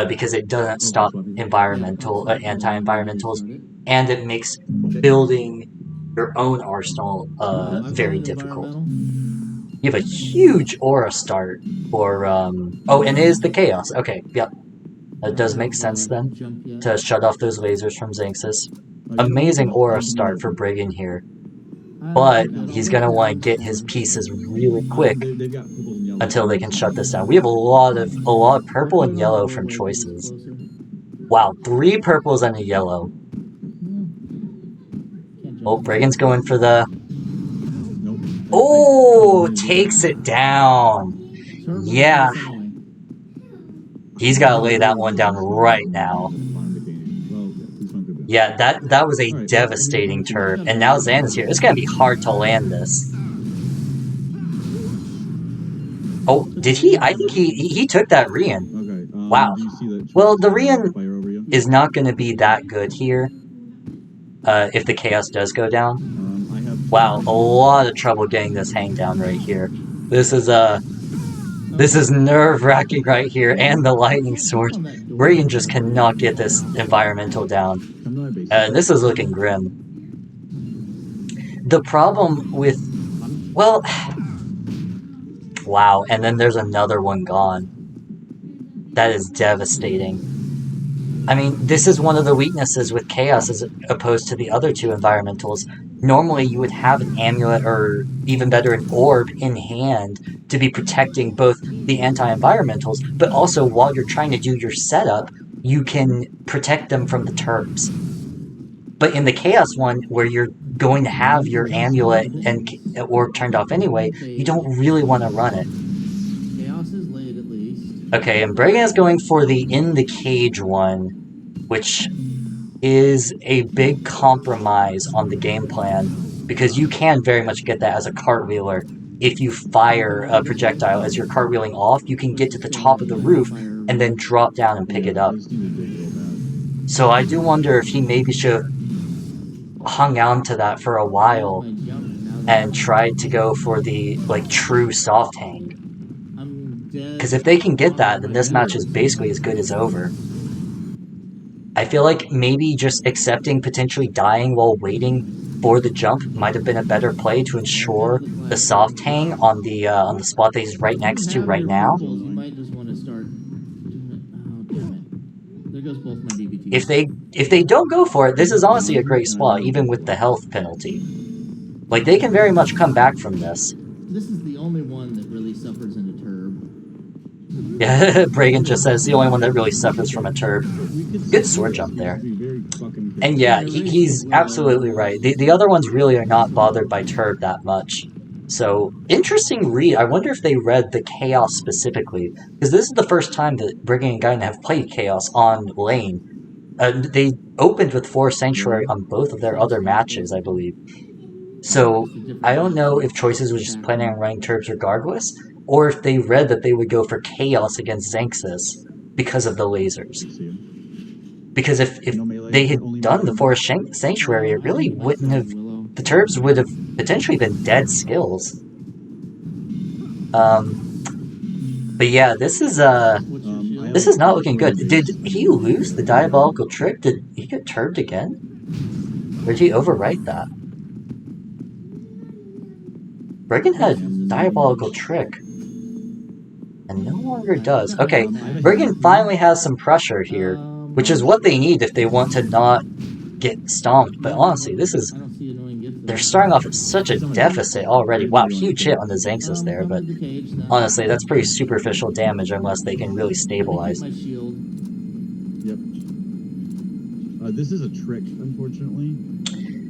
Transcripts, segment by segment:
because it doesn't stop anti-environmentals, and it makes building your own arsenal very difficult. You have a huge aura start for, oh, and it is the Chaos. Okay, yep. That does make sense then, to shut off those lasers from Xanxus. Amazing aura start for Bregan here, but he's gonna want to get his pieces really quick until they can shut this down. We have a lot of purple and yellow from choices. Wow, 3 purples and a yellow. Oh, Bregan's going for the... Oh, takes it down. Yeah. He's got to lay that one down right now. Yeah, that was a devastating turret. And now Zan is here. It's going to be hard to land this. Oh, did he? I think he took that Rian. Wow. Well, the Rian is not going to be that good here if the Chaos does go down. Wow, a lot of trouble getting this hang down right here. This is nerve-wracking right here, and the lightning sword. Bregan just cannot get this environmental down. This is looking grim. The problem with... Well... Wow, and then there's another one gone. That is devastating. I mean, this is one of the weaknesses with Chaos as opposed to the other 2 environmentals. Normally, you would have an amulet, or even better, an orb in hand to be protecting both the anti-environmentals, but also while you're trying to do your setup, you can protect them from the turps. But in the Chaos one, where you're going to have your amulet and orb turned off anyway, you don't really want to run it. Chaos is late at least. Okay, and Bregan is going for the in the cage one, which is a big compromise on the game plan, because you can very much get that as a cartwheeler. If you fire a projectile as you're cartwheeling off, you can get to the top of the roof and then drop down and pick it up. So I do wonder if he maybe should have hung on to that for a while and tried to go for the, like, true soft hang. Because if they can get that, then this match is basically as good as over. I feel like maybe just accepting potentially dying while waiting for the jump might have been a better play to ensure the soft hang on the spot that he's right next to right now. You might just want to start. Oh, damn it. There goes both my DBTs. If they don't go for it, this is honestly a great spot, even with the health penalty. Like, they can very much come back from this. This is the only one that really suffers in a turb. Yeah, Bregan just says the only one that really suffers from a turb. Good sword jump there. And yeah, he's absolutely right. The other ones really are not bothered by turb that much. So, interesting read. I wonder if they read the Chaos specifically. Because this is the first time that Bregan and Gaina have played Chaos on lane. They opened with Forest Sanctuary on both of their other matches, I believe. So, I don't know if Choices was just planning on running turbs regardless, or if they read that they would go for Chaos against Xanxus because of the lasers. Because if they had done the Forest Sanctuary, it really wouldn't have... The turbs would have potentially been dead skills. But yeah, this is not looking good. Did he lose the diabolical trick? Did he get turbed again? Or did he overwrite that? Bregan had a diabolical trick. And no longer does. Okay, Bregan finally has some pressure here, which is what they need if they want to not get stomped. But honestly, this is... They're starting off at such a deficit already. Wow, huge hit on the Xanxus there, but honestly, that's pretty superficial damage unless they can really stabilize. Yep. This is a trick, unfortunately.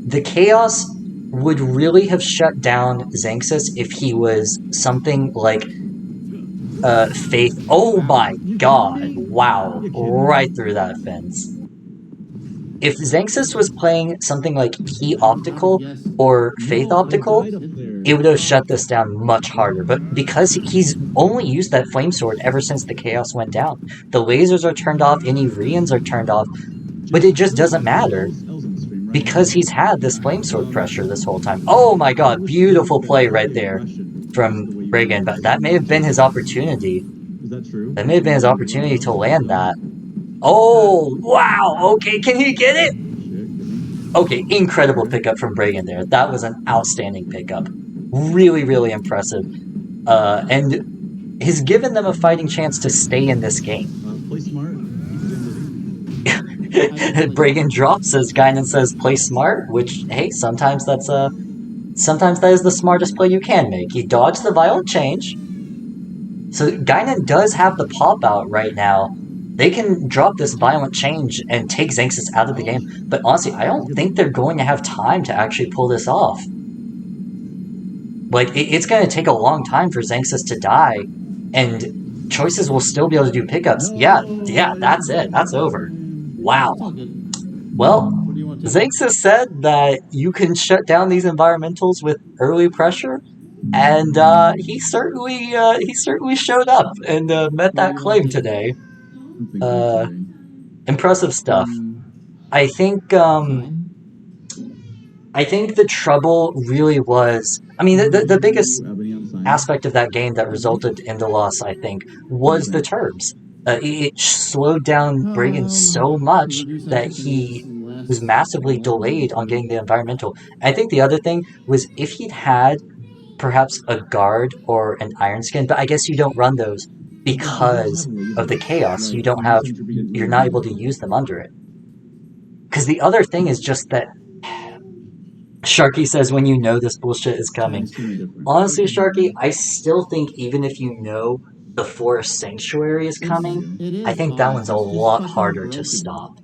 The Chaos would really have shut down Xanxus if he was something like Faith. Oh my god. Wow. Right through that fence. If Xanxus was playing something like Key Optical or Faith Optical, it would have shut this down much harder. But because he's only used that Flame Sword ever since the Chaos went down, the lasers are turned off, any Rians are turned off, but it just doesn't matter. Because he's had this Flame Sword pressure this whole time. Oh my god, beautiful play right there from Bregan, but that may have been his opportunity. Is that true? That may have been his opportunity to land that. Oh, wow. Okay, can he get it? Shit, get me. Okay, incredible pickup from Bregan there. That was an outstanding pickup. Really, really impressive. And has given them a fighting chance to stay in this game. Play smart. Keep it in, Lizzie. Bregan drops as Guinan says, "Play smart," which hey, sometimes sometimes that is the smartest play you can make. He dodged the violent change, so Guinan does have the pop out right now. They can drop this violent change and take Xanxus out of the game, but honestly, I don't think they're going to have time to actually pull this off. Like, it's going to take a long time for Xanxus to die, and Choices will still be able to do pickups. Yeah, that's it. That's over. Wow. Well, Xanxus said that you can shut down these environmentals with early pressure, and he certainly showed up and met that claim today. Impressive stuff. I think the trouble really was. I mean, the biggest aspect of that game that resulted in the loss, I think, was the turbs. It slowed down Bregan so much that he was massively delayed on getting the environmental. I think the other thing was if he'd had perhaps a guard or an iron skin, but I guess you don't run those because of the chaos. You're not able to use them under it. Because the other thing is just that Sharky says when you know this bullshit is coming. Honestly, Sharky, I still think even if you know the Forest Sanctuary is coming, I think that one's a lot harder to stop.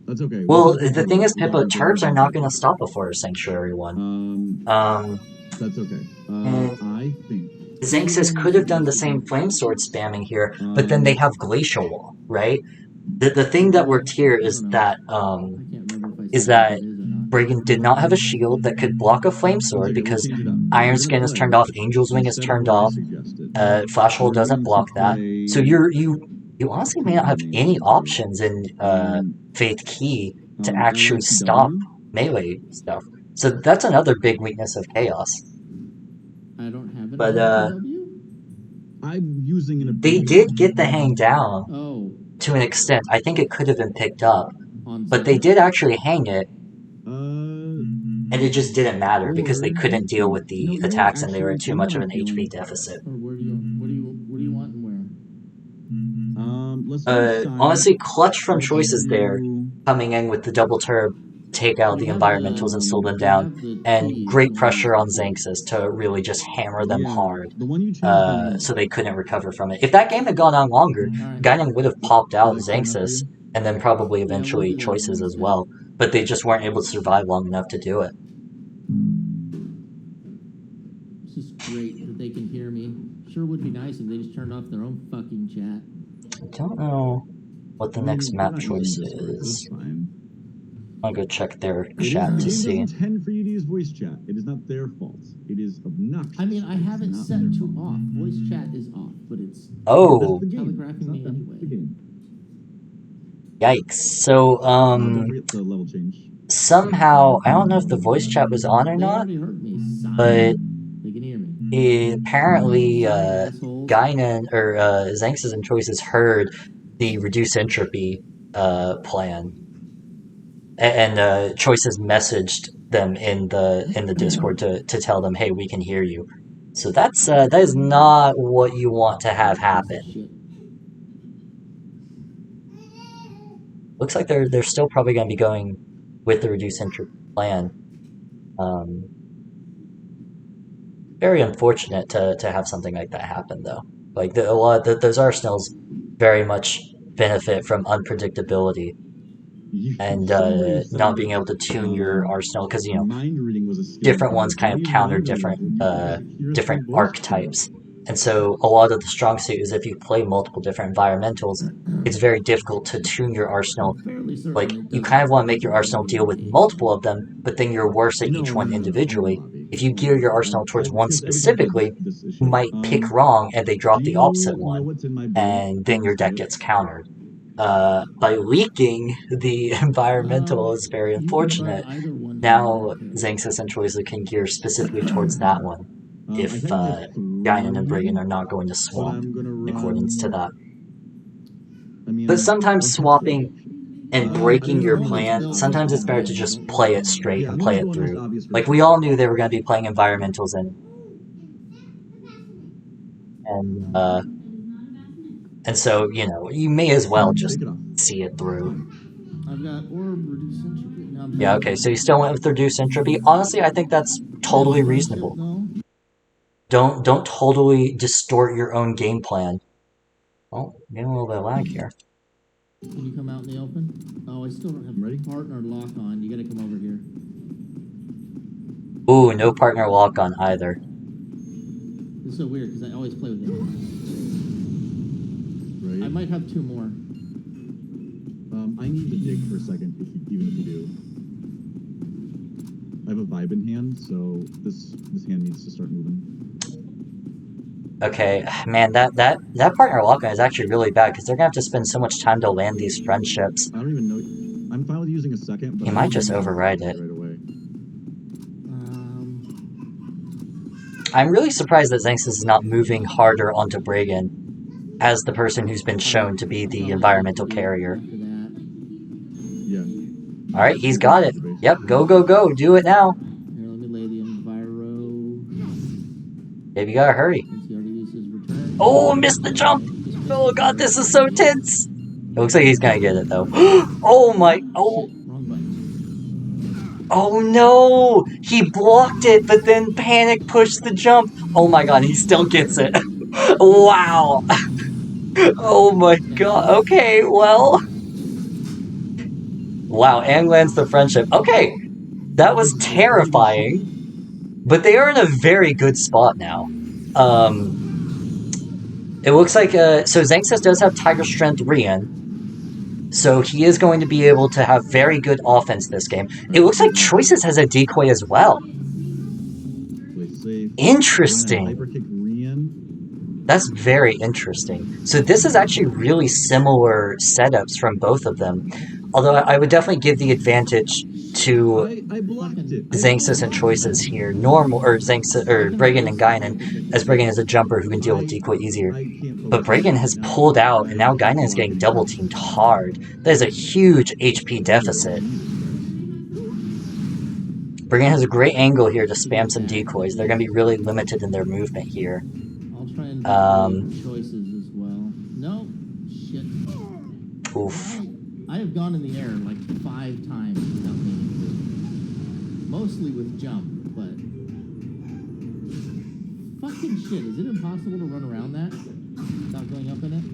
That's okay. Well, the thing is, Pippa, Turbs are not going to stop a Forest Sanctuary one. That's okay. I think Xanxus could have done the same Flame Sword spamming here, but then they have Glacial Wall, right? The thing that worked here is that Bregan did not have a shield that could block a Flame Sword because Iron Skin is turned off, Angel's Wing is turned off, Flash Hole doesn't block that. So you honestly may not have any options in Faith Key to actually stop melee stuff. So that's another big weakness of Chaos. I don't have it. But I'm using an. They did get the hang down to an extent. I think it could have been picked up, but they did actually hang it. And it just didn't matter because they couldn't deal with the attacks and they were at too much of an HP deficit. What do you want and where? Honestly, clutch from Choices there, coming in with the double turb, take out the environmentals and slow them down, and great pressure on Xanxus to really just hammer them hard, so they couldn't recover from it. If that game had gone on longer, Guinan would have popped out Xanxus, and then probably eventually Choices as well, but they just weren't able to survive long enough to do it. This is great that they can hear me. Sure would be nice if they just turned off their own fucking chat. I don't know what the next map choice is. I'll go check their chat to see. It is intended for you to use voice chat. It is not their fault. It is obnoxious. I mean, I have it set to off. Voice chat is off, but it's telegraphing me anyway. Yikes. So, level change. Somehow, I don't know if the voice chat was on or not, but apparently, Guinan, or Xanxus and Choices heard the reduce entropy plan, and Choices messaged them in the Discord to tell them, hey, we can hear you. So that is not what you want to have happen. Looks like they're still probably going to be going with the reduce entropy plan. Very unfortunate to have something like that happen, though. Like those arsenals very much benefit from unpredictability and not being able to tune your arsenal because different ones kind of counter different archetypes. And so a lot of the strong suit is if you play multiple different environmentals, it's very difficult to tune your arsenal. Like, you kind of want to make your arsenal deal with multiple of them, but then you're worse at each one individually. If you gear your arsenal towards one specifically, you might pick wrong and they drop the opposite one, and then your deck gets countered. By leaking the environmental is very unfortunate. Now Xanxus and Choices can gear specifically towards that one, if Guinan and Bregan are not going to swamp in accordance to that. I mean, But sometimes I'll swapping switch. and I breaking mean, your the one that's plan, built sometimes it's right better now. to just play it straight Yeah, and I'm play gonna it go most through. obvious Like, first. we all knew they were going to be playing environmentals and so, you know, you may as well just Take it off. see it through. Fine. I've got orb, reduce entropy. Now I'm Yeah, okay, so you still went with reduced entropy. Honestly, I think that's totally reasonable. Don't totally distort your own game plan. Oh, getting a little bit of lag here. Can you come out in the open? Oh, I still don't have Ready? partner lock on. You gotta come over here. Ooh, no partner lock on either. It's so weird because I always play with it. Right. I might have two more. I need to dig for a second, even if you do. I have a vibe in hand, so this hand needs to start moving. Okay, man, that partner lock-on is actually really bad because they're gonna have to spend so much time to land these friendships. I don't even know. I'm fine with using a second, but He I might don't just need to override it. right away. I'm really surprised that Xanxus is not moving harder onto Bregan as the person who's been shown to be the environmental carrier. Yeah. Alright, he's got it. Yep, go, go, go. Do it now. Here, let me lay the enviro. Baby, you gotta hurry. Since he already used his return. Oh, missed the jump! Oh god, this is so tense! It looks like he's gonna get it, though. Oh my... Oh... Shit, wrong button. Oh no! He blocked it, but then panic pushed the jump. Oh my god, he still gets it. Wow! Oh my god. Okay, well... Wow, and lands the friendship. Okay, that was terrifying, but they are in a very good spot now. It looks like, so Xanxus does have Tiger Strength Rian, so he is going to be able to have very good offense this game. It looks like Choices has a decoy as well. Interesting. That's very interesting. So this is actually really similar setups from both of them. Although I would definitely give the advantage to Xanxus and Choices here. Normal, or Xanxus, or Bregan and Guinan, as Bregan is a jumper who can deal with decoy easier. But Bregan has pulled out, and now Guinan is getting double teamed hard. That is a huge HP deficit. Bregan has a great angle here to spam some decoys. They're going to be really limited in their movement here. I'll try and Choices as well. No, shit. Oof. I have gone in the air like 5 times without meaning to. Mostly with jump, but fucking shit. Is it impossible to run around that without going up in it?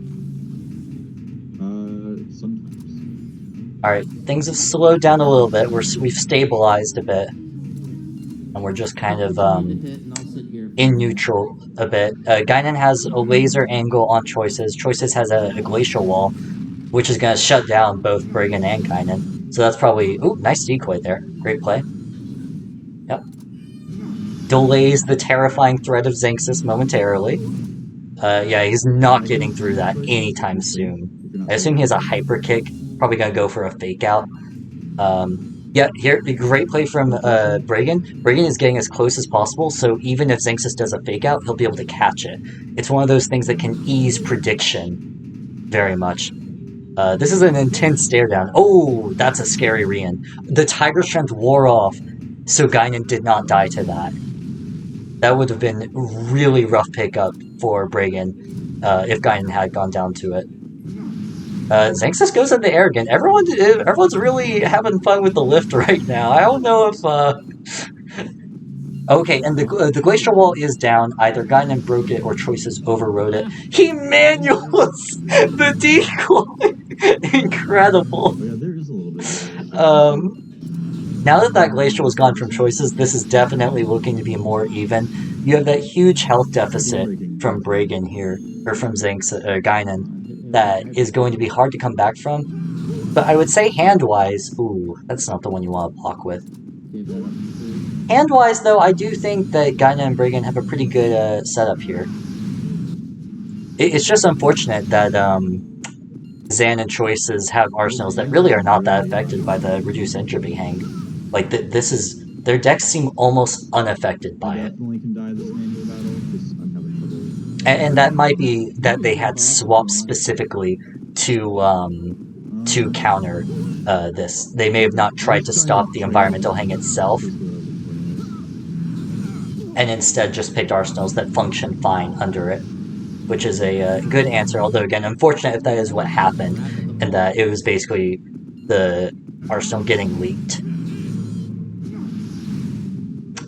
Sometimes. Alright, things have slowed down a little bit. We've stabilized a bit. And we're just kind of, in neutral a bit. Guinan has a laser angle on Choices. Choices has a glacial wall, which is going to shut down both Bregan and Guinan. So that's probably... Ooh, nice decoy there. Great play. Yep. Delays the terrifying threat of Xanxus momentarily. Yeah, he's not getting through that anytime soon. I assume he has a hyper kick. Probably going to go for a fake out. Yeah, here, great play from Bregan. Bregan is getting as close as possible, so even if Xanxus does a fake out, he'll be able to catch it. It's one of those things that can ease prediction very much. This is an intense stare down. Oh, that's a scary Rian. The Tiger Strength wore off, so Guinan did not die to that. That would have been really rough pickup for Bregan if Guinan had gone down to it. Xanxus goes in the air again. Everyone's really having fun with the lift right now. I don't know if, Okay, and the glacial wall is down. Either Guinan broke it or Choices overrode it. He manuals the decoy! Incredible. Yeah, there is a little bit. Now that glacial was gone from Choices, this is definitely looking to be more even. You have that huge health deficit from Bregan here, or from Guinan, that is going to be hard to come back from. But I would say hand-wise, ooh, that's not the one you want to block with. Hand-wise, though, I do think that Guinan and Bregan have a pretty good setup here. It's just unfortunate that Xan and Choices have arsenals that really are not that affected by the reduced entropy hang. Like, their decks seem almost unaffected by it. And that might be that they had swapped specifically to counter this. They may have not tried to stop the environmental hang itself, and instead just picked arsenals that function fine under it, which is a good answer, although again, unfortunate if that is what happened, and that it was basically the arsenal getting leaked.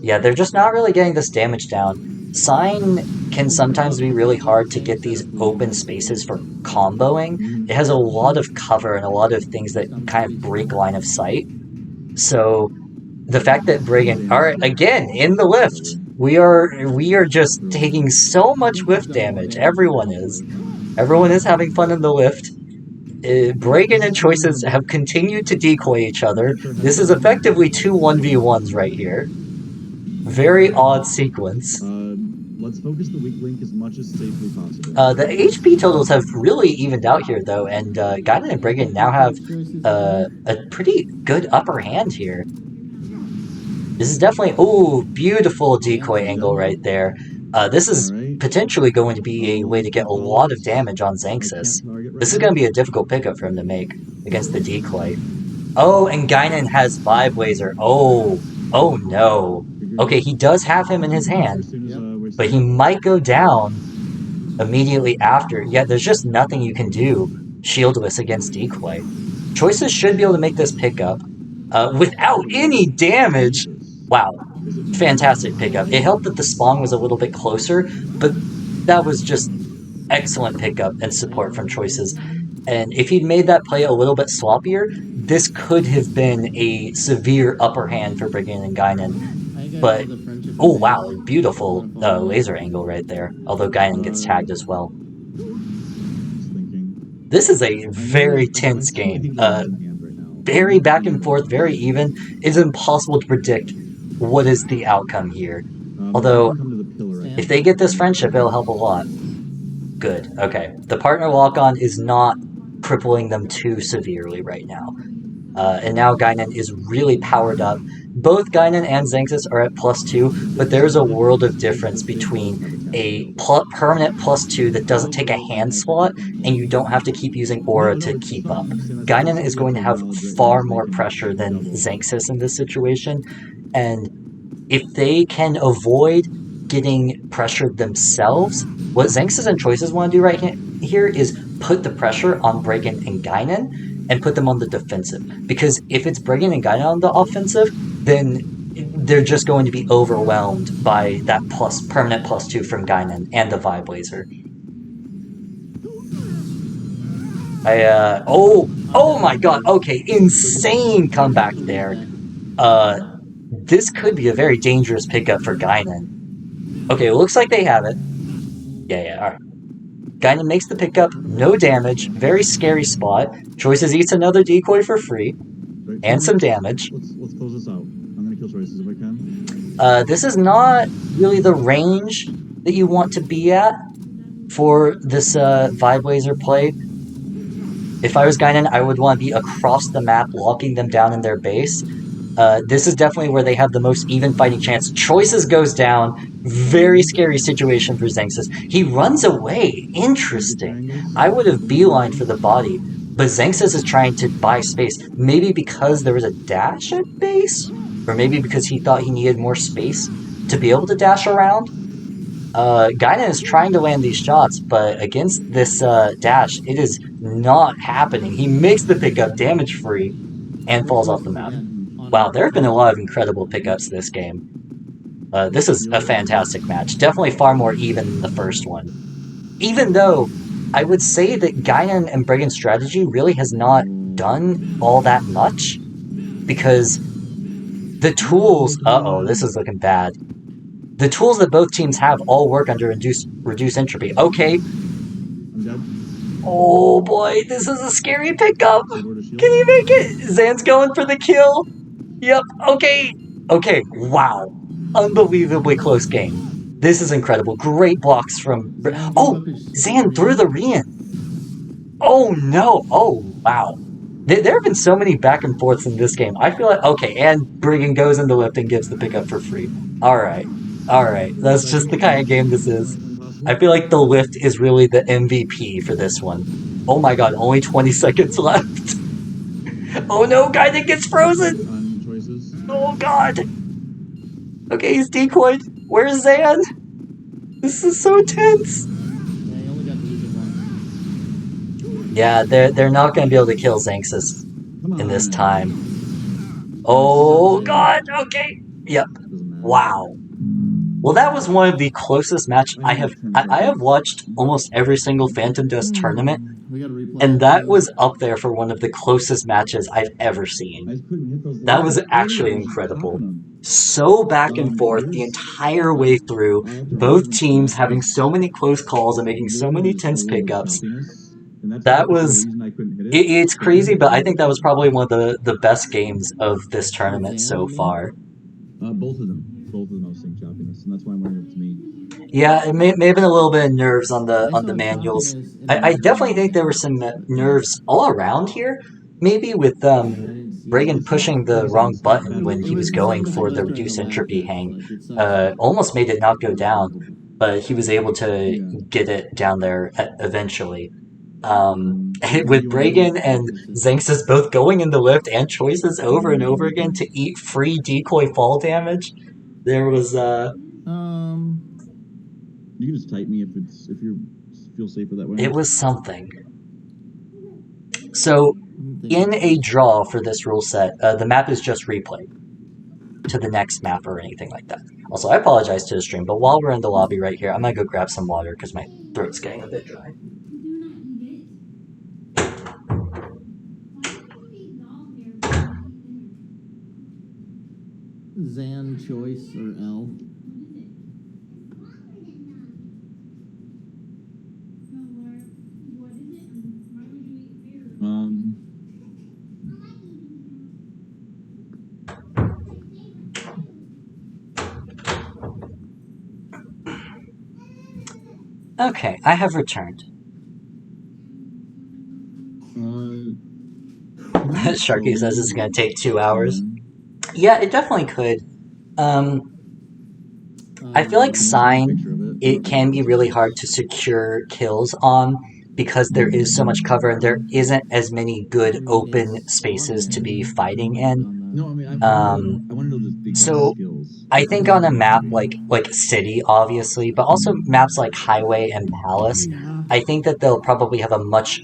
Yeah, they're just not really getting this damage down. Sign can sometimes be really hard to get these open spaces for comboing. It has a lot of cover and a lot of things that kind of break line of sight. So the fact that Bregnant are again in the lift, we are just taking so much whiff damage. Everyone is having fun in the lift. Bregnant and Choices have continued to decoy each other. This is effectively two 1v1s right here. Very odd sequence. Let's focus the weak link as much as safely possible. The HP totals have really evened out here, though, and Gaiden and Bregnant now have a pretty good upper hand here. This is definitely... Oh, beautiful decoy angle right there. This is potentially going to be a way to get a lot of damage on Xanxus. This is going to be a difficult pickup for him to make against the decoy. Oh, and Gaiden has Vibe Laser. Oh no. Okay, he does have him in his hand, but he might go down immediately after. Yeah, there's just nothing you can do shieldless against decoy. Choices should be able to make this pickup without any damage. Wow, fantastic pickup. It helped that the spawn was a little bit closer, but that was just excellent pickup and support from Choices. And if he'd made that play a little bit sloppier, this could have been a severe upper hand for Bregnant and Gaiden. But, oh wow, beautiful laser angle right there. Although Gaiden gets tagged as well. This is a very tense game. Very back and forth, very even. It's impossible to predict what is the outcome here. Although, if they get this friendship, it'll help a lot. Good, okay. The partner lock-on is not crippling them too severely right now. And now Gaiden is really powered up. Both Gaiden and Xanxus are at +2, but there's a world of difference between a permanent +2 that doesn't take a hand slot, and you don't have to keep using aura to keep up. Gaiden is going to have far more pressure than Xanxus in this situation, and if they can avoid getting pressured themselves, what Xanxus and Choices want to do right here is put the pressure on Bregnant and Gaiden and put them on the defensive. Because if it's Bregnant and Gaiden on the offensive, then they're just going to be overwhelmed by that permanent +2 from Gaiden and the Vibe Laser. Oh my god, okay, insane comeback there. This could be a very dangerous pickup for Gaiden. Okay, it looks like they have it. Yeah, alright. Gaiden makes the pickup, no damage, very scary spot. Choices eats another decoy for free, and some damage. Let's close this out. I'm gonna kill Choices if I can. This is not really the range that you want to be at for this Vibe Laser play. If I was Gaiden, I would want to be across the map, locking them down in their base. This is definitely where they have the most even fighting chance. Choices goes down. Very scary situation for Xanxus. He runs away. Interesting. I would have beelined for the body, but Xanxus is trying to buy space. Maybe because there was a dash at base? Or maybe because he thought he needed more space to be able to dash around? Gaiden is trying to land these shots, but against this dash, it is not happening. He makes the pickup damage-free and falls off the map. Wow, there have been a lot of incredible pickups this game. This is a fantastic match. Definitely far more even than the first one. Even though, I would say that Gaiden and Bregnant's strategy really has not done all that much. Because the tools... Uh-oh, this is looking bad. The tools that both teams have all work under reduce entropy. Okay. I'm dead. Oh boy, this is a scary pickup. Can he make it? Zan's going for the kill. Yep, okay. Okay, wow. Unbelievably close game. This is incredible. Great blocks from... Oh, Zan threw the Rian. Oh no. Oh, wow. There have been so many back and forths in this game. I feel like... Okay, and Bregnant goes in the lift and gives the pickup for free. Alright. Alright, that's just the kind of game this is. I feel like the lift is really the MVP for this one. Oh my god, only 20 seconds left. Oh no, guy that gets frozen! On choices. Oh god! Okay, he's decoyed. Where's Zan? This is so tense. Yeah, you only got to use it once. Yeah, they're not gonna be able to kill Xanxus Come in this on. time. Sounds Oh good. god, okay. Yep. Doesn't matter. Wow. Well, that was one of the closest match I need 10 I have seconds. watched almost every single Phantom Dust tournament, We gotta replay and it, that too. was up there for one of the closest matches I've ever I seen. just couldn't hit those That lines. was actually I was just incredible. popping them. So back and forth the There's entire way through, I have to both remove teams some having matches. so many close calls and making so One many is tense a little pickups. choppiness, and that's That technically the was reason I couldn't hit it. it's But I crazy, hit but I them. think that was probably one of the best games of this tournament Zan, so you mean? far. Both of them. Both of them I was seeing choppiness, and that's why I'm wondering if it's me. Yeah, it may have been a little bit of nerves on I the saw manuals. choppiness in I the definitely think there were manuals, some but nerves all around here. Maybe with I didn't see Reagan it. pushing Like the I said, wrong it's not button bad. when It he was was going it for was the during reduced the last entropy hit. hang. Like it sucks. Almost made it not go It was down, horrible. but he was able to Yeah. get it down there eventually. What do With you want to do? Bregan and Xanxus both going in the lift and choices over and over again to Mm-hmm. eat free decoy fall damage, there was You can just type me if you feel safer that way. it was something. So I'm in thinking a first. draw for this rule set, the map is just replayed to the next map or anything like that. Also, I apologize to the stream, but while we're in the lobby right here, I'm gonna go grab some water because my throat's getting a bit dry. Zan, choice, or L? Um, Okay, I have returned. Sharky says it's gonna take 2 hours. Yeah, it definitely could. I feel like Sign, it can be really hard to secure kills on because there is so much cover and there isn't as many good open spaces to be fighting in. No, I mean I want to know the exact So skills. I think on a map like City, obviously, but also maps like Highway and Palace, I think that they'll probably have a much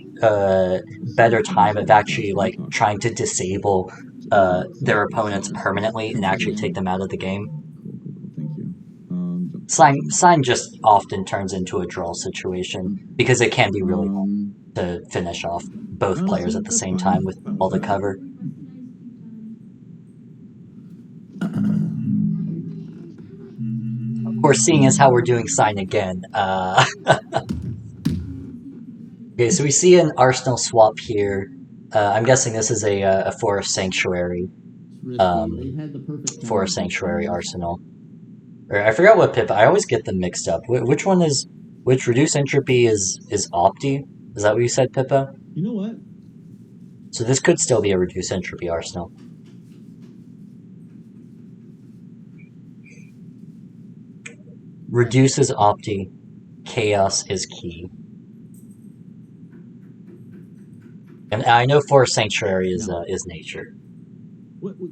better time of actually like trying to disable their opponents permanently and actually take them out of the game. Cool. Thank you. Sign just often turns into a draw situation because it can be really hard to finish off both players at the same time with all the cover. Of course, seeing as how we're doing Sign again, okay, so we see an Arsenal swap here. I'm guessing this is a Forest Sanctuary. Forest Sanctuary Arsenal. Or I forgot what Pip. I always get them mixed up. Which one is which? Reduce entropy is Opti. Is that what you said, Pippa? You know what? So this could still be a reduce entropy Arsenal. Reduce is Opti. Chaos is key. And I know Forest Sanctuary is nature.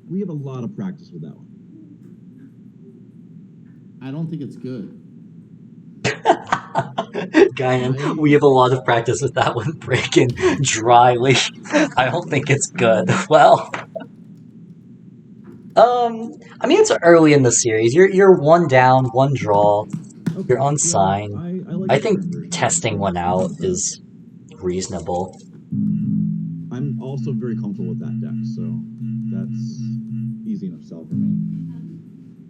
We have a lot of practice with that one. I don't think it's good. Guyan, we have a lot of practice with that one breaking dryly. I don't think it's good. Well, I mean it's early in the series. You're one down, one draw. Okay. You're on Sign. I think testing one out is reasonable. I'm also very comfortable with that deck, so that's easy enough sell for me.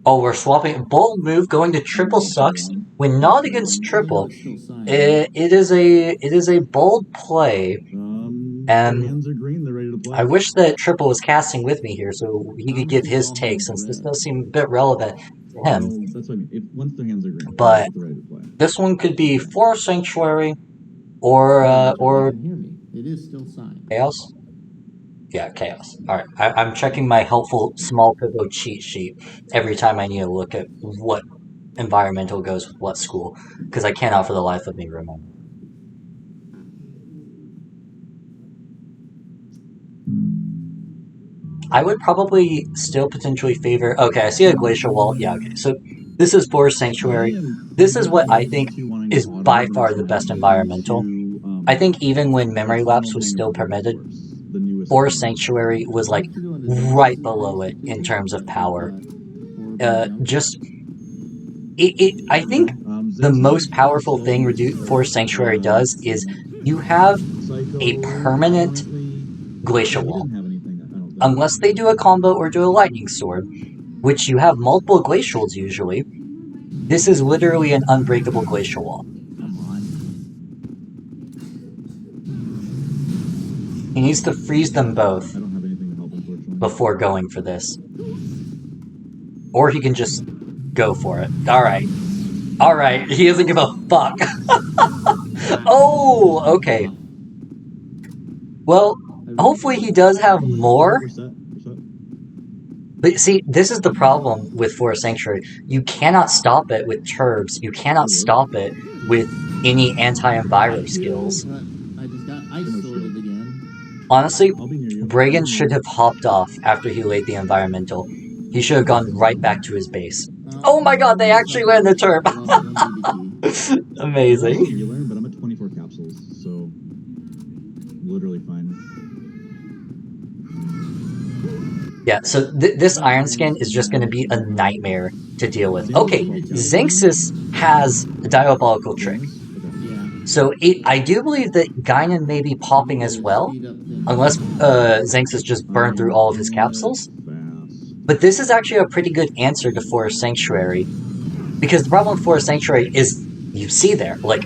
Oh, we're swapping. Bold move going to triple sucks when not against triple. It is a bold play. And hands are green, they're ready to play. I wish that Triple was casting with me here so he could give his take since this does seem a bit relevant to him. Well, that's what I mean. Once their hands are green, but they're ready to play. This one could be Forest Sanctuary or Hear me. It is still Sign. Chaos. Yeah, Chaos. Alright, I'm checking my helpful small Pippo cheat sheet every time I need to look at what environmental goes with what school, because I cannot for the life of me remember. I would probably still potentially favor... Okay, I see a Glacial Wall. Yeah, okay. So this is Forest Sanctuary. This is what I think is by far the best environmental. I think even when Memory Lapse was still permitted, Forest Sanctuary was like right below it in terms of power. Just... I think the most powerful thing Forest Sanctuary does is you have a permanent Glacial Wall. Unless they do a combo or do a Lightning Sword, which you have multiple Glacials usually, this is literally an unbreakable Glacial Wall. Come on. He needs to freeze them both I don't have anything to help, unfortunately. before going for this. Or he can just go for it. Alright. Alright, he doesn't give a fuck. Oh, okay. Well, hopefully he does have more. We're set. But see, this is the problem with Forest Sanctuary. You cannot stop it with Turbs. You cannot stop it with any anti-enviro skills. I just got ice sorted again. Honestly, I'll be near you. Bregan should have hopped off after he laid the environmental. He should have gone right back to his base. Oh my god, they actually land the Turb! Amazing. You learn, but I'm at 24 capsules, so literally fine. Yeah, so this Iron Skin is just going to be a nightmare to deal with. Okay, Xanxus has a Diabolical Trick. So I do believe that Guinan may be popping as well, unless Xanxus just burned through all of his capsules. But this is actually a pretty good answer to Forest Sanctuary, because the problem with Forest Sanctuary is, you see there, like,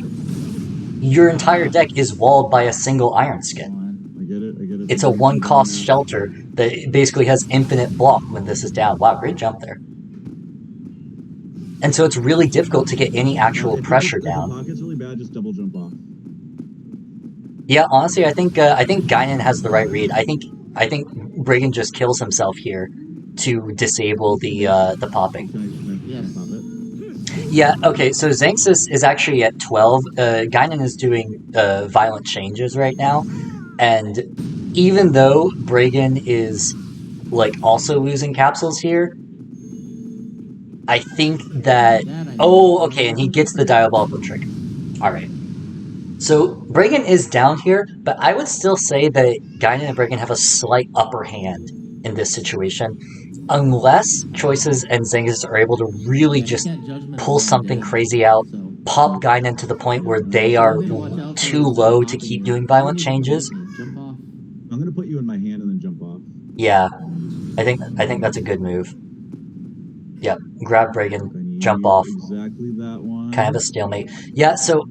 your entire deck is walled by a single Iron Skin. I get it. It's a one-cost shelter that basically has infinite block when this is down. Wow, great jump there. And so it's really difficult to get any actual pressure down. If the pocket's really bad, just double jump off. Yeah, honestly, I think Guinan has the right read. I think Bregan just kills himself here to disable the popping. Can I pop it? Yeah, okay, so Xanxus is actually at 12. Guinan is doing violent changes right now, and even though Bregan is like also losing capsules here, I think that... Oh, okay, and he gets the Diabolical Trick. Alright. So, Bregan is down here, but I would still say that Guinan and Bregan have a slight upper hand in this situation. Unless Choices and Xanxus are able to really just pull something crazy out, pop Guinan to the point where they are too low to keep doing violent changes. I'm gonna put you in my hand and then jump off. Yeah, I think that's a good move. Yep, grab Bregan, jump off. Exactly that one. Kind of a stalemate. Yeah, so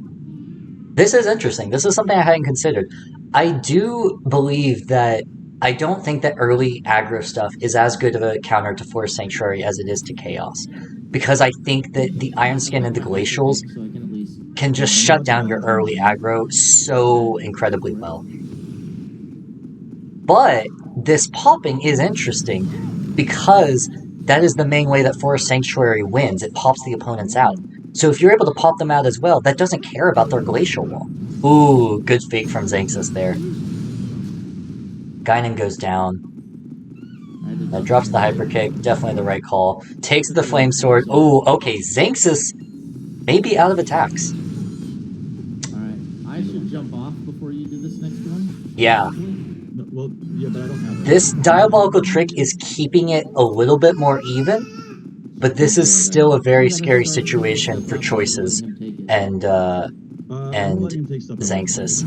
this is interesting. This is something I hadn't considered. I do believe that I don't think that early aggro stuff is as good of a counter to Forest Sanctuary as it is to Chaos. Because I think that the Iron Skin and the Glacials can just shut down your early aggro so incredibly well. But this popping is interesting because that is the main way that Forest Sanctuary wins. It pops the opponents out. So if you're able to pop them out as well, that doesn't care about their Glacial Wall. Ooh, good fake from Xanxus there. Guinan goes down. That drops the Hyper Kick. Definitely the right call. Takes the Flame Sword. Ooh, okay, Xanxus may be out of attacks. Alright, I should jump off before you do this next one? Yeah. Well, yeah, but I don't have it. This Diabolical Trick is keeping it a little bit more even, but this is still a very scary situation for Choices and Xanxus.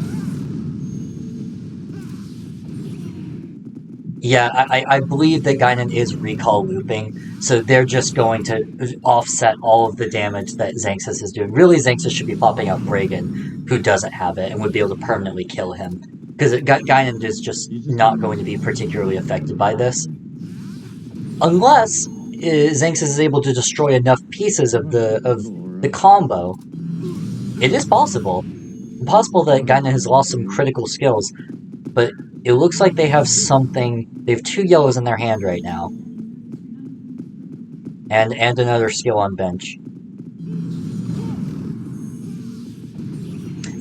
Yeah, I believe that Guinan is recall looping, so they're just going to offset all of the damage that Xanxus is doing. Really, Xanxus should be popping out Bregan, who doesn't have it, and would be able to permanently kill him. Because Guinan is just not going to be particularly affected by this. Unless Xanxus is able to destroy enough pieces of the combo. It is possible. Possible that Guinan has lost some critical skills, but it looks like they have something... They have 2 yellows in their hand right now. And another skill on bench.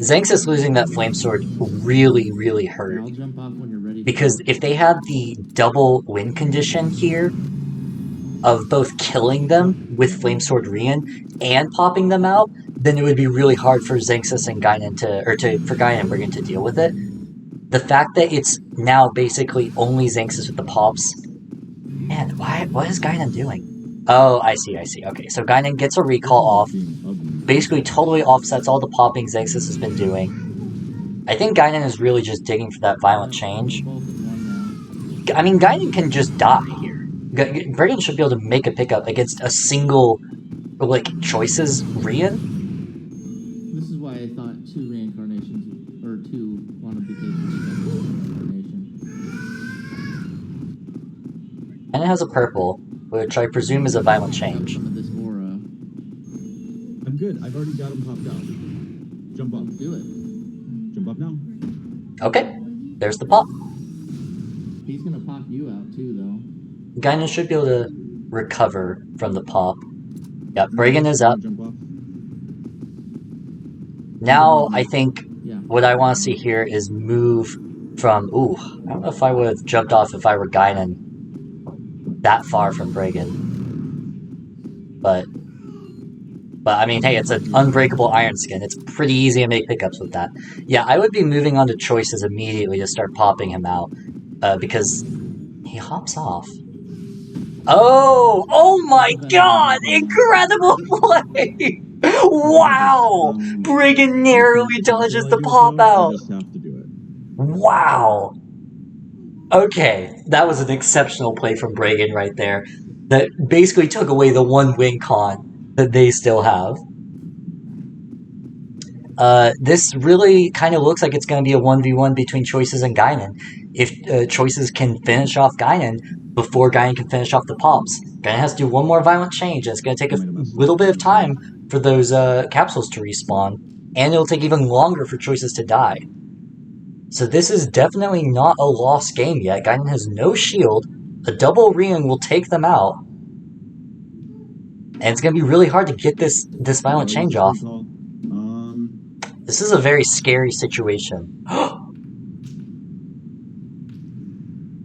Xanxus losing that Flame Sword really, really hurt. I'll jump off when you're ready. Because if they had the double win condition here of both killing them with Flame Sword Rian and popping them out, then it would be really hard for Xanxus and Guinan for Guinan and Brigand to deal with it. The fact that it's now basically only Xanxus with the pops. Man, what is Guinan doing? Oh, I see. Okay, so Guinan gets a recall off. Basically totally offsets all the popping Xanxus has been doing. I think Guinan is really just digging for that violent change. I mean, Guinan can just die here. Brigand should be able to make a pickup against a single, choices Rian. This is why I thought 2 reincarnations, or 2 modifications of reincarnation. And it has a purple, which I presume is a violent change. Some of this aura. I'm good. I've already got him popped out. Jump up. Do it. Jump up now. Okay, there's the pop. He's gonna pop you out too, though. Guinan should be able to recover from the pop. Yep, Brigand is up. Jump off. Now, I think Yeah. what I want to see here is move from... Ooh, I don't know if I would have jumped off if I were Guinan that far from Brigand. But I mean, hey, it's an unbreakable iron skin. It's pretty easy to make pickups with that. Yeah, I would be moving on to choices immediately to start popping him out. Because he hops off. Oh my god! Incredible play! Wow! Brigand narrowly dodges the pop out. I just have to do it. Wow! Okay, that was an exceptional play from Brigand right there. That basically took away the one win con that they still have. This really kind of looks like it's going to be a 1v1 between Choices and Guinan. If Choices can finish off Guinan before Guinan can finish off the pops. Guinan has to do one more violent change, and it's going to take a little bit of time for those capsules to respawn, and it'll take even longer for Choices to die. So this is definitely not a lost game yet. Guinan has no shield. A double Rian will take them out. And it's going to be really hard to get this violent change off. This is a very scary situation.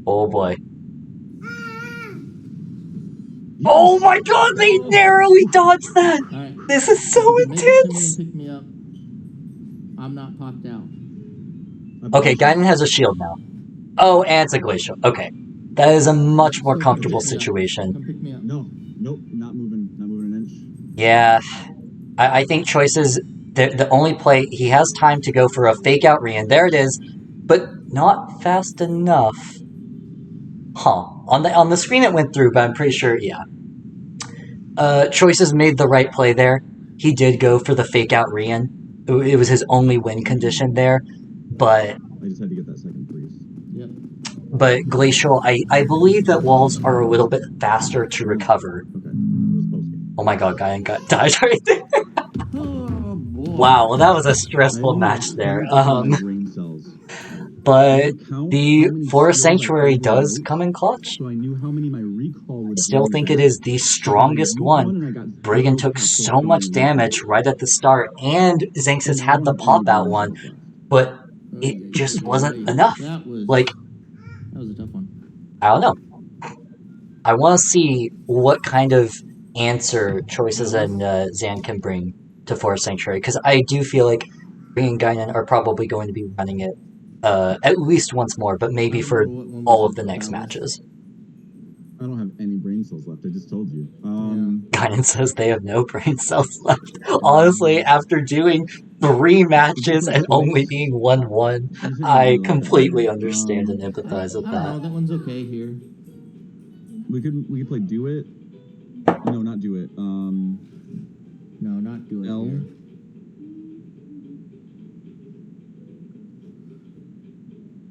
Oh boy. Oh my god, they narrowly dodged that! Right. This is so intense! Pick me up. I'm not popped out. Okay, Guinan has a shield now. Oh, and it's a glacial. Okay. That is a much more comfortable situation. Come pick me up. No, nope, not moving an inch. Yeah. I think Choices... The only play, he has time to go for a fake out Rian. There it is, but not fast enough. Huh. On the screen it went through, but I'm pretty sure, yeah. Choices made the right play there. He did go for the fake out Rian. It was his only win condition there, but... I just had to get that second, please. Yep. But Glacial, I believe that walls are a little bit faster to recover. Okay, it was post game. Oh my god, Guinan got died right there. Oh, boy. Wow, well that was a stressful match there. Brain cells. But the Forest Sanctuary does come in clutch. So I knew how many my recall would I still think it is the strongest one. Brigand took so much damage right at the start, and Xanxus had the pop-out one, but it just wasn't enough. That was a tough one. I don't know. I want to see what kind of answer Choices and Zan can bring to Forest Sanctuary, because I do feel like Ring and Guinan are probably going to be running it at least once more, but maybe for all of the next matches. I don't have any brain cells left, I just told you. Guinan says they have no brain cells left. Honestly, after doing 3 matches and only being 1-1, I completely understand and empathize with I don't know, that. that one's okay here. We could play Do It. No, not Do It. No, not do it L. here.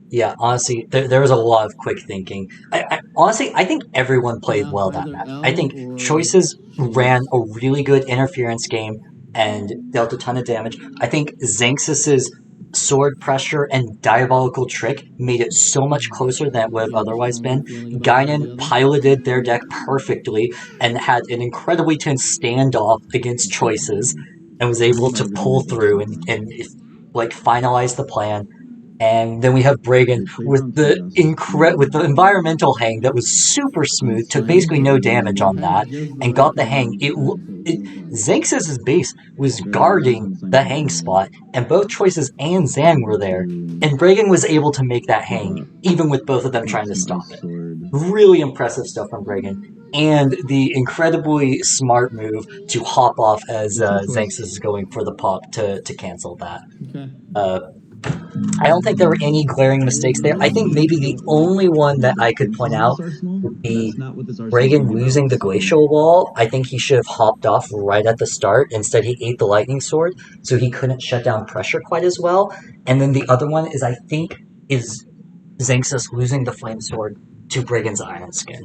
Yeah, honestly, there was a lot of quick thinking. Honestly, I think everyone played well that match. I think Choices ran a really good interference game and dealt a ton of damage. I think Xanxus's sword pressure and diabolical trick made it so much closer than it would have otherwise been. Guinan piloted their deck perfectly and had an incredibly tense standoff against Choices and was able to pull through and like finalize the plan. And then we have Bregan with the environmental hang that was super smooth, took basically no damage on that, and got the hang. Xanxus' base was guarding the hang spot, and both Choices and Zang were there, and Bregan was able to make that hang, even with both of them trying to stop it. Really impressive stuff from Bregan. And the incredibly smart move to hop off as Xanxus is going for the pop to cancel that. I don't think there were any glaring mistakes there. I think maybe the only one that I could point out would be Bregan losing the glacial wall. I think he should have hopped off right at the start. Instead, he ate the lightning sword, so he couldn't shut down pressure quite as well. And then the other one is, I think, is Xanxus losing the flame sword to Bregan's iron skin.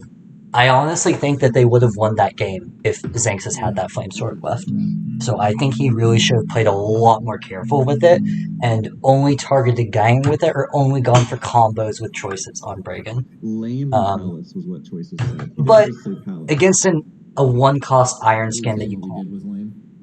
I honestly think that they would have won that game if Xanxus had that flame sword left. So I think he really should have played a lot more careful with it and only targeted Gain with it, or only gone for combos with Choices on Bregan. Lame Palace was what Choices said. But against a one-cost iron skin that you pull,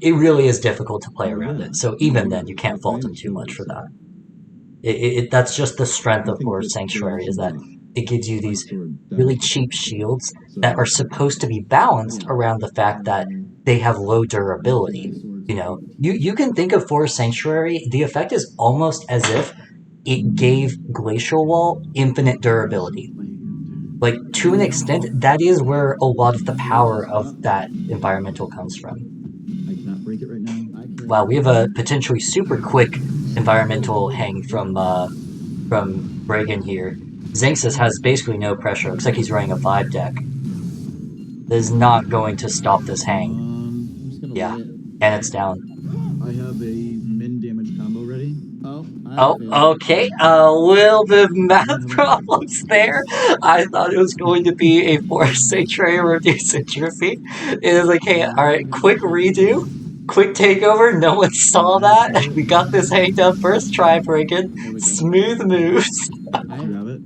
it really is difficult to play around it. So even then, you can't fault him too much for that. That's just the strength of Horror Sanctuary, is that it gives you these really cheap shields that are supposed to be balanced around the fact that they have low durability. You know, you can think of Forest Sanctuary, the effect is almost as if it gave Glacial Wall infinite durability. Like, to an extent, that is where a lot of the power of that environmental comes from. I cannot break it right now. Wow, we have a potentially super quick environmental hang from Bregan here. Xanxus has basically no pressure. Looks like he's running a vibe deck. That is not going to stop this hang. Yeah, and it's down. I have a min damage combo ready. Oh, okay. A little bit of math problems there. I thought it was going to be a Forest Sanctuary reduce entropy. It is like, hey, alright, quick redo. Quick takeover, no one saw that. We got this hanged up first try, Bregan. Smooth moves. Grab it.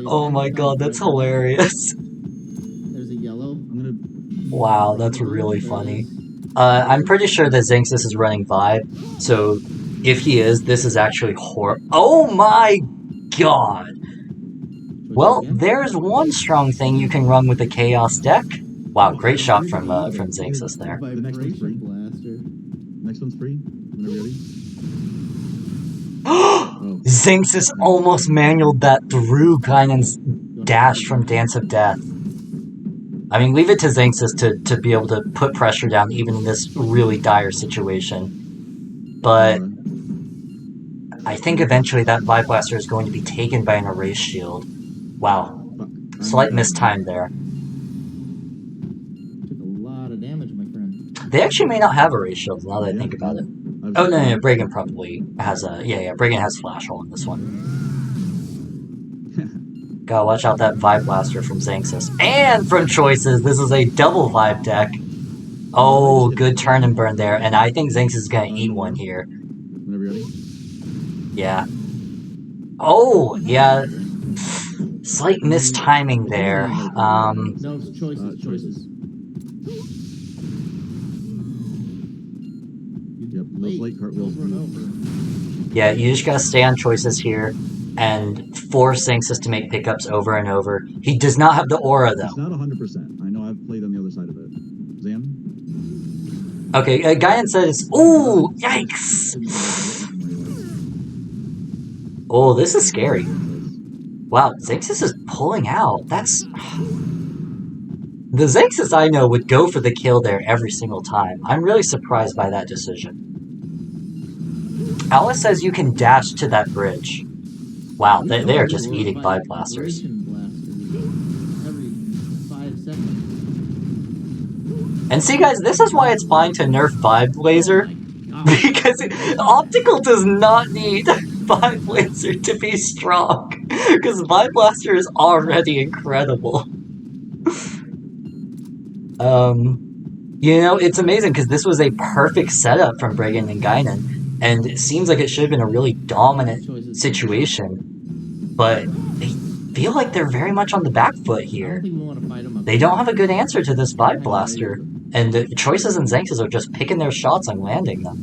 Oh my god, that's hilarious. There's a yellow. Wow, that's really funny. I'm pretty sure that Xanxus is running Vibe, so if he is, this is actually Oh my god! Well, there's one strong thing you can run with the Chaos deck. Wow, great shot from Xanxus there. The next one's free. Next one's free. Whenever you're ready. Xanxus almost manualed that through Guinan's dash from Dance of Death. I mean, leave it to Xanxus to be able to put pressure down even in this really dire situation. But I think eventually that Vibe Blaster is going to be taken by an Erase Shield. Wow. Slight mistime there. Took a lot of damage, my friend. They actually may not have Erase Shields now that I think about it. Oh, no, Bregan probably has a... Yeah, Bregan has Flash Hole in this one. Gotta watch out that Vibe Blaster from Xanxus. And from Choices, this is a double Vibe deck. Oh, good turn and burn there. And I think Xanxus is gonna eat one here. Whenever you're ready. Yeah. Oh, yeah. Slight mistiming there. No, it's choices. Yep, those late cartwheels. Yeah, you just gotta stay on Choices here and force Xanxus to make pickups over and over. He does not have the aura, though. It's not 100%. I know I've played on the other side of it. Zan? Okay, Guyan says, ooh, yikes! Oh, this is scary. Wow, Xanxus is pulling out. That's... The Xanxus I know would go for the kill there every single time. I'm really surprised by that decision. Alice says you can dash to that bridge. Wow, they are just eating Vibe Blasters. And see, guys, this is why it's fine to nerf Vibe Laser. Because Optical does not need Vibe Laser to be strong. Because Vibe Blaster is already incredible. You know, it's amazing because this was a perfect setup from Bregan and Guinan. And it seems like it should have been a really dominant situation. But they feel like they're very much on the back foot here. They don't have a good answer to this Vibe Blaster. And the Choices and Xanxus are just picking their shots on landing them.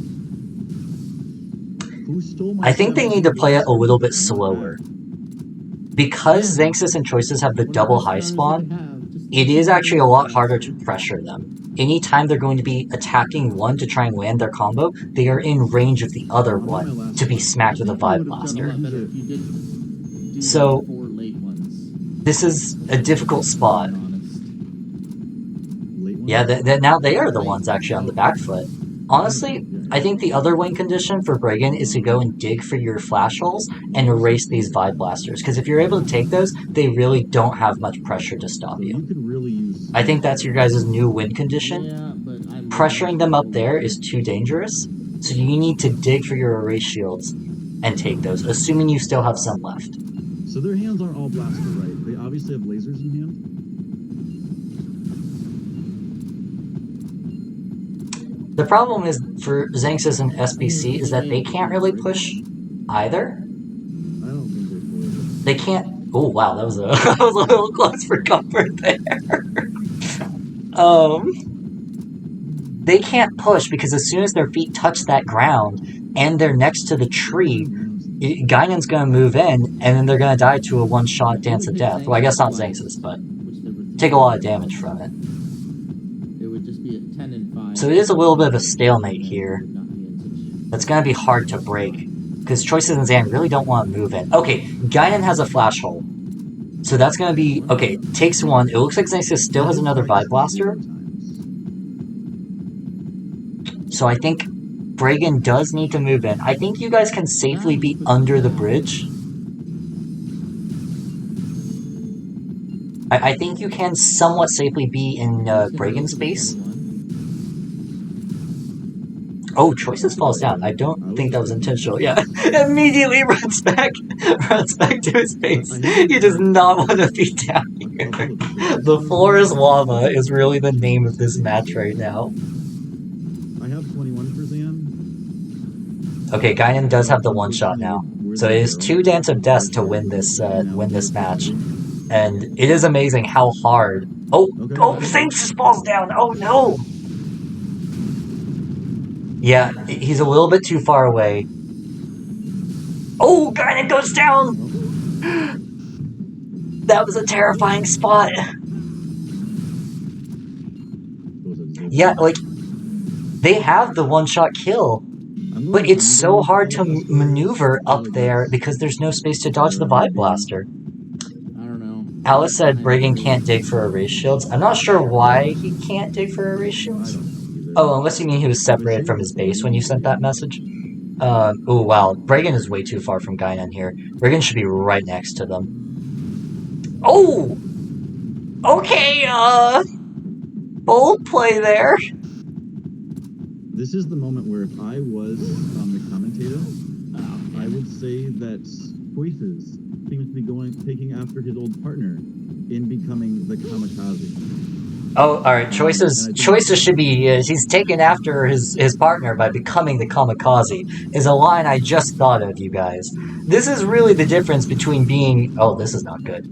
stole my I think they chance need to to play it a blast little her, bit but not slower. bad. Because Yeah. Xanxus and Choices have the One of double best high counters spawn, they have. Just it let is them actually a base lot blast harder her. to pressure them. Anytime they're going to be attacking one to try and land their combo, they are in range of the other I'm on my one last to be one. smacked with a I think they Vibe would have done a Blaster. lot better if you did do So- like 4 late ones. This is a difficult spot. Being honest. Late one? Yeah, now they are the ones actually on the back foot. Honestly, I think the other win condition for Bregan is to go and dig for your flash holes and erase these Vibe Blasters. Because if you're able to take those, they really don't have much pressure to stop So you you. could really use. I think that's your guys' new win condition. Yeah, but I love Pressuring them up there Vibe is too dangerous, so you need to dig for your erase shields and take those, assuming you still have some left. So their hands aren't all blaster, right? They obviously have lasers in hand. The problem is for Xanxus and SPC is that they can't really push either. I don't think they fully. They can't. Oh wow, that was a that was a little close for comfort there. They can't push because as soon as their feet touch that ground and they're next to the tree, Guinan's gonna move in and then they're gonna die to a one-shot Dance of Death. Well, I guess not Xanxus, but take a lot of damage from it. It would just be at 10 and 5. So it is a little bit of a stalemate here. That's gonna be hard to break because Choices and Zan really don't want to move in. Okay, Guinan has a flash hole. So that's gonna be, okay, takes one. It looks like Xanxus still has another Vibe Blaster. So I think Bregan does need to move in. I think you guys can safely be under the bridge. I think you can somewhat safely be in Bregan space. Oh, Choices falls down. I don't think that was intentional. Yeah, immediately runs back to his base. He does not want to be down here. The floor is lava is really the name of this match right now. I have 21 for Zan. Okay, Guinan does have the one shot now, so it is 2 Dance of Death to win this match, and it is amazing how hard. Oh, Xanxus falls down. Oh no. Yeah, he's a little bit too far away. Oh, Guinan goes down! That was a terrifying spot. Yeah, like, they have the one-shot kill, but it's so hard to maneuver up there because there's no space to dodge the Vibe Blaster. I don't know. Alice said Bregan can't dig for erase shields. I'm not sure why he can't dig for erase shields. Oh, unless you mean he was separated from his base when you sent that message. Oh wow, Bregan is way too far from Guinan here. Bregan should be right next to them. Oh! Okay, bold play there. This is the moment where if I was the commentator, I would say that Choices seems to be taking after his old partner in becoming the kamikaze. Oh, alright, Choices should be, he's taken after his partner by becoming the kamikaze, is a line I just thought of, you guys. This is really the difference between being, oh, this is not good.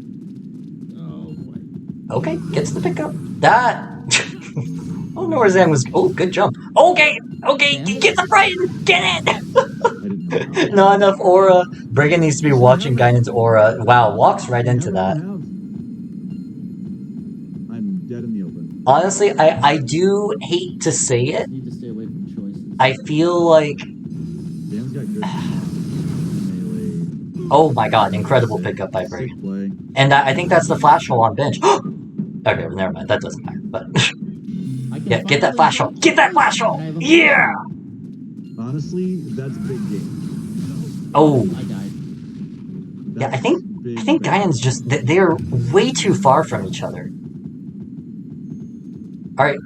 Oh boy. Okay, gets the pickup. That, I don't know where Zan was, oh, good jump. Okay, get the Brighton, get it! Not enough aura. Bregan needs to be watching Guinan's aura. Wow, walks right into that. I'm dead in the open. Honestly, I do hate to say it. Need to stay away from Choices. I feel like... Dan's got good melee. Oh my god, incredible pickup by Bregan. And I think that's the flash hole on bench. Okay, never mind, that doesn't matter, but... yeah, get that flash hole! Get that flash hole! Yeah! Honestly, that's big game. Oh. I died. Yeah, I think Guinan's just... They're way too far from each other. Alright,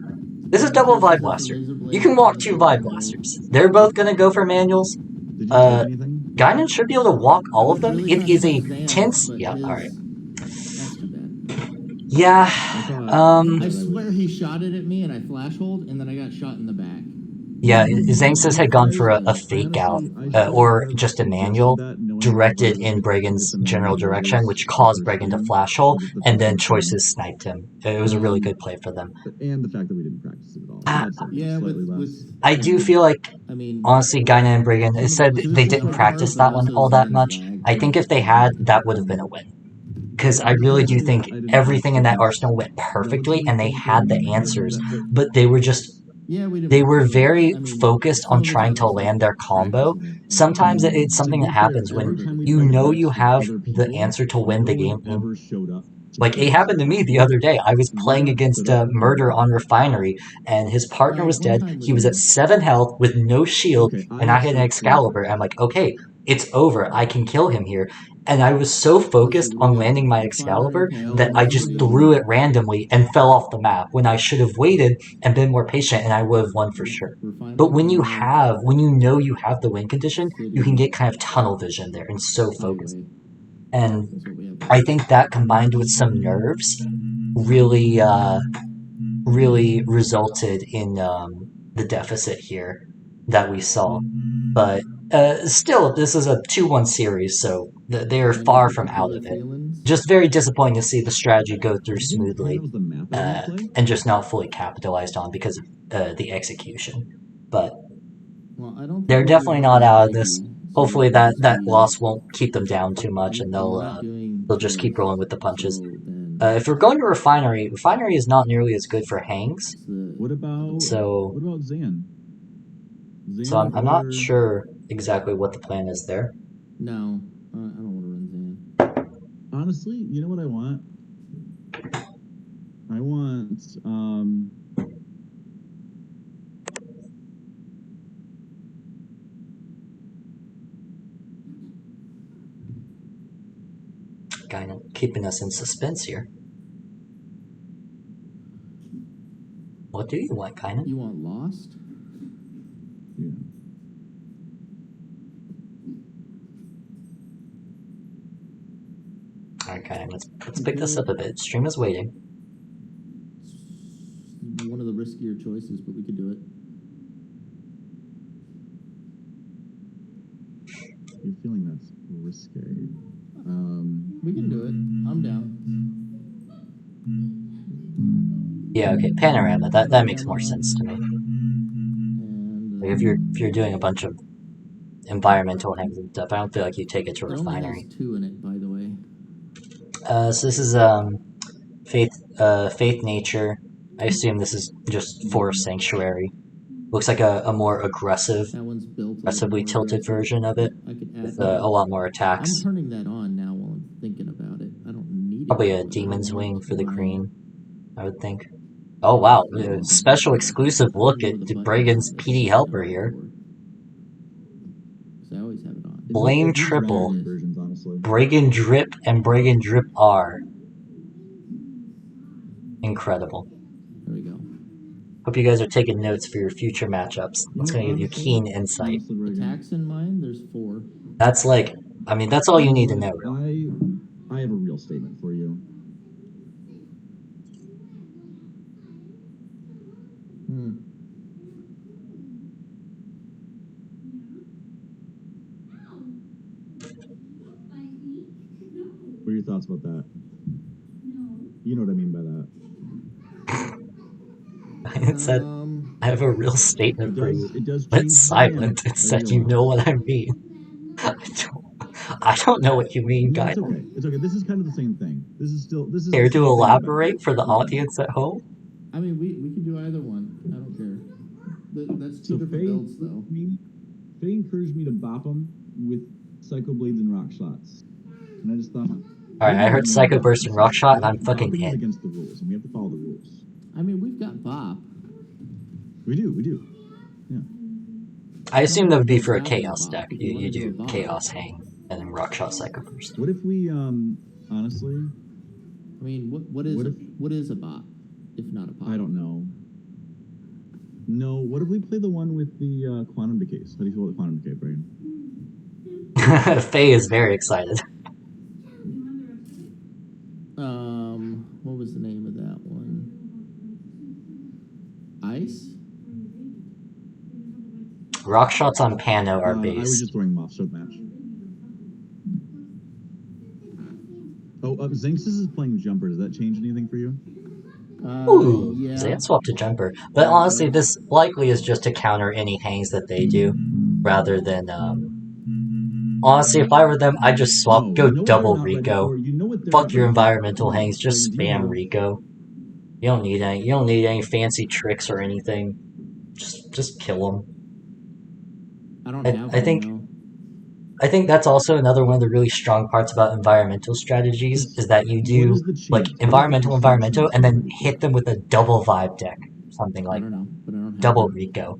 this is double Vibe Blaster. You can walk 2 Vibe Blasters. They're both gonna go for manuals. Guinan should be able to walk all of them. It is a tense... Yeah, alright. That's too bad. Yeah, I swear he shot it at me and I flash hold and then I got shot in the back. Yeah, Zanxis had gone for a So, fake out, I should or have just a suggested manual that, knowing that directed there was in like Bregan's different general direction, maneuverabilities which the caused first Bregan to game, flash hole, the and first then incarnate. Choices sniped him. It was a really good play for them. And the fact that we didn't practice it at all. Ah, That said, yeah, slightly less. I do feel like, I mean, honestly, Gaina and Bregan, it said because they it's didn't like hard, practice but it that one also all that Zan's much. lag I think if makes they it really had, that difficult. would have been a win. Because I really do Honestly, think I didn't everything in that because arsenal went perfectly, and they relatively had the speaking, answers, that but they were just Yeah, we they didn't were really. very I mean, focused some on of it's trying on to us not land their combo. practicing it. Sometimes it's to something that be fair, happens when every time we you tried to know match you have other the people, answer to win no the one game. ever showed up to Like, it finish happened it. to me the other day. I was No playing one against stood up and Murder won. on Refinery, and his partner was One dead. time we He was at did. 7 health with no shield, Okay, and I had an Excalibur. I'm like, okay, it's over. I can kill him here. And I was so Let's see, focused what do we on got? landing my Refinery Excalibur that I just Paladin. threw it randomly and fell off the map when I should have waited and been more patient, and I would have won for sure. Refinery But when Paladin. you know you have the win condition, you can City. get kind of tunnel vision there and so focused. Highway. And That's what we have I left. think that combined with some nerves really really resulted in the deficit here that we saw. But still, this is a 2-1 series, so they are Any far from out particular of it. feelings? Just very disappointing to see the strategy go through I didn't find smoothly that was the map I want to play. and just not fully capitalized on because of the execution. But Well, I don't think they're we're definitely doing not out of this. Navy, so Hopefully that would that just that be. loss won't keep them down too much, and And we're not doing they'll just keep choice. rolling with the punches. So then. If we're going to Refinery, Refinery is not nearly as good for hangs. What about So Zan? So Zan I'm not or sure exactly what the plan is there. No, I don't want to run Zan. honestly, you know what I want? I want Kind of keeping us in suspense here. What do you want, Kainen? You want Lost? yeah. Alright, Kainen, let's pick this up a bit. Stream is waiting. It's one of the riskier choices, but we could do it. You're feeling that's risque. We can do it. I'm down. Yeah, okay, Panorama. That makes more sense to me. And Like, if you're doing a bunch of environmental hangs and stuff, I don't feel like you take it to it only has Refinery. 2 in it, by the way. So this is Faith Nature. I assume this is just Forest Sanctuary. Looks like a more That one's built a little aggressively more tilted aggressive. version of it, I could add with that. a lot more I'm attacks. turning that on now while I'm thinking about it. I don't need Probably it. a but I Demon's want Wing for the my- green, I would think. Oh wow, Yeah. special exclusive I don't look know at where the button Bregan's is on this PD thing. helper I don't here. know because I always have it on. Blame It's triple. Dragon versions, honestly. Bregan Drip and Bregan Drip R. Incredible. There we go. Hope you guys are taking notes for your future matchups. That's going to give you keen insight. Honestly, Reagan, Attacks in mine, there's 4. That's like, I mean, that's all you need to know, really. I have a real statement for you. What are your thoughts about that? You know what I mean by that. It said, I have a real statement for you. It does But change it's the dynamic, silent. It I said, you realize. know what I mean. I don't know what you mean, No, guys. it's okay. It's okay. This is kind of the same thing. This is Care the to same thing elaborate for the about it. audience at home? I mean, we can do either one. I don't care. That's 2 different Faye builds, though. Faye encouraged me to bop him with Psycho Blades and Rock Shots. And I just thought... Alright, I heard Psycho Burst and Rock Shot, and I'm fucking Bopping is in. against the rules, and we have to follow the rules. I mean, we've got Bop. We do. Yeah. I assume that would be for a What's happening, Chaos Bob? deck. If you You wanna do a do Bob. Chaos Hang, and then Rock Shot Psycho Burst. What if we, honestly... I mean, what is a Bop, if not a Pop? I don't know. No, what if we play the one with the Quantum Decays? How do you feel about the Quantum Decay, Brian? Faye is very excited. What was the name of that one? Ice? Rock shots on Pano are I was base. just throwing them off, so match. Oh, Zinx's is playing Jumper. Does that change anything for you? Ooh, Yeah. so swap to Jumper. But honestly, this likely is just to counter any hangs that they do, rather than, honestly, if I were them, I'd just swap, go double Rico. Fuck your environmental hangs, just spam Rico. You don't need any fancy tricks or anything. Just kill them. I don't have I one, think though. I think that's also another one of the really strong parts about environmental strategies is that you do like environmental, and then hit them with a double vibe deck, something I like don't know, but I don't have double one. Rico.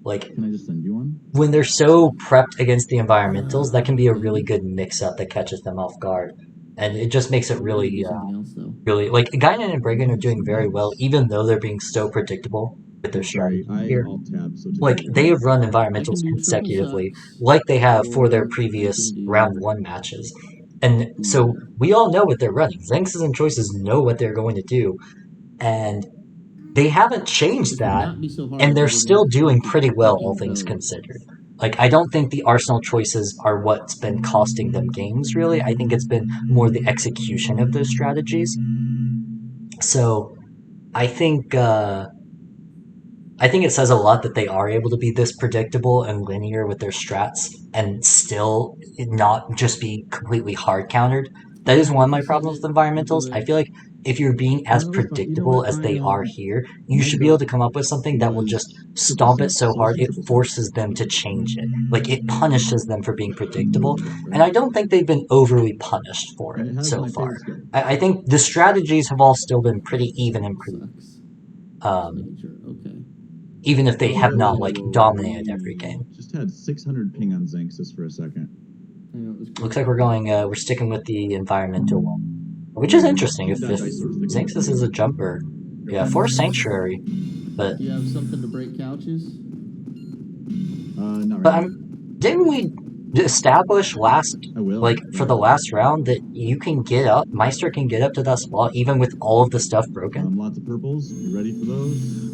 Like Can I just send you one? when they're so prepped against the environmentals, that can be a really good mix-up that catches them off guard, and it just makes it Really, really, something else, though. really like Guinan and Bregnant are doing very well, even though they're being so predictable with their Sorry, strategy I here. alt-tabbed, so Like they have run environmentals do consecutively, triple sucks, like they have for their or I previous can do- round one matches, and so we all know what they're running. Zenxes and Choices know what they're going to do, and they haven't changed This would that, not be so hard and if they're I didn't still have to doing take pretty well, all fucking things code. considered. Like I don't think the Arsenal choices are what's been costing them games. Really, I think it's been more the execution of those strategies. So I think. I think it says a lot that they are able to be this predictable and linear with their strats and still not just be completely hard countered. That is one of my problems with environmentals. I feel like if you're being as predictable as they are here, you should be able to come up with something that will just stomp it so hard it forces them to change it. Like it punishes them for being predictable. And I don't think they've been overly punished for it so far. I think the strategies have all still been pretty even and pretty. Okay. Even if they have not like dominated every game. Just had 600 ping on Zinx's for a second. Looks like we're sticking with the environmental one, which is interesting. If Zinxis is a jumper, yeah, for Sanctuary, but Do you have something to break couches? Not but right now. didn't we establish for the last round that you can get up, Meister can get up to that spot even with all of the stuff broken? Lots of purples. You ready for those?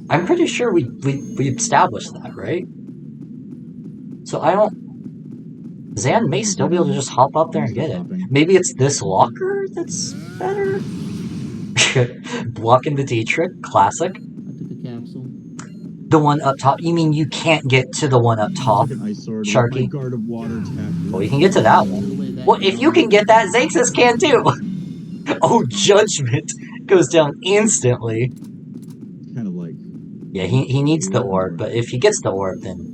I'm pretty sure we established that, right? So I don't. Zan may still be able to just hop up there and get it. Maybe it's this locker that's better? Blocking the D-trick, classic. I took a capsule. The one up top, you mean you can't get to the one up top, Sharky? Well, you can get to that one. Well, if you can get that, Zaxus can too! Oh, Judgment goes down instantly. Kind of like... Yeah, he needs the orb, but if he gets the orb, then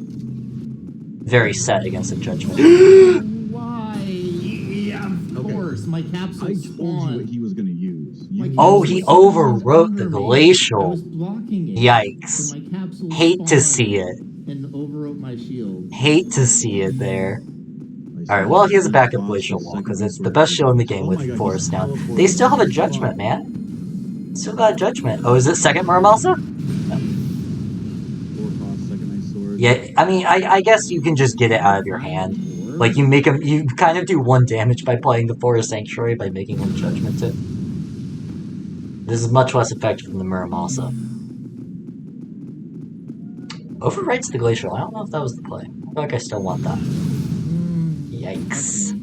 very set against the Judgment. Why? Yeah, of course. My capsule I told you what he was going to use. Oh, he overwrote the Glacial. Blocking it. Yikes. Hate to see it. And overwrote my shield. Hate to see it there. Alright, well, he has a backup Glacial Wall, because it's the best shield in the game with Forest down. They still have a Judgment, man. Still got a Judgment. Oh, is it second Murmalsa? Yeah, I mean, I guess you can just get it out of your hand. Like, you kind of do one damage by playing the Forest Sanctuary by making him Judgment it. This is much less effective than the Muramasa. Overwrites the Glacial. I don't know if that was the play. I feel like I still want that. Yikes.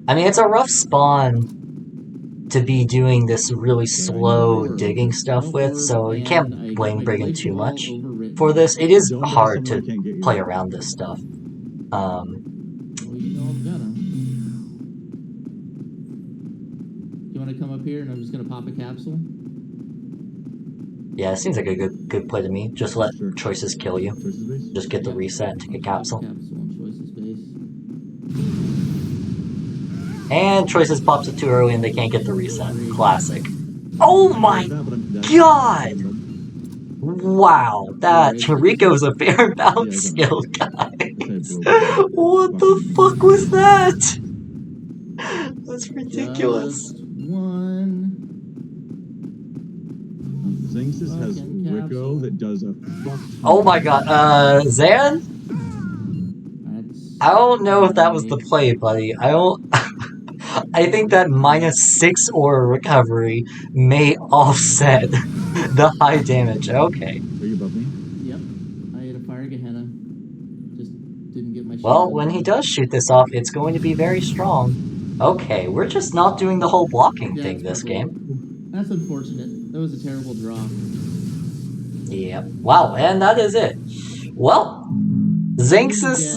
I mean, it's a rough spawn to be doing this really slow digging stuff with, so you can't blame Brigand too much for this. It is hard to play around this stuff. Well, you know I'm gonna. You want to come up here and I'm just gonna pop a capsule? Yeah, it seems like a good play to me. Just let choices kill you. Just get the reset and take a capsule. And choices pops it too early and they can't get the reset. Classic. Oh my god! Wow, that Rico's a fair bound skill, guys. What the fuck was that? That's ridiculous. Zinxis has Rico that does a fuck. Oh my god, Zan? I don't know if that was the play, buddy. I think that -6 aura recovery may offset the high damage. Okay. Are you above me? Yep. I ate a fire Well, when he does shoot this off, it's going to be very strong. Okay, we're just not doing the whole blocking Yeah, thing it's this purple. game. That's unfortunate. That was a terrible draw. Yep. Wow, and that is it. Well, Zinx's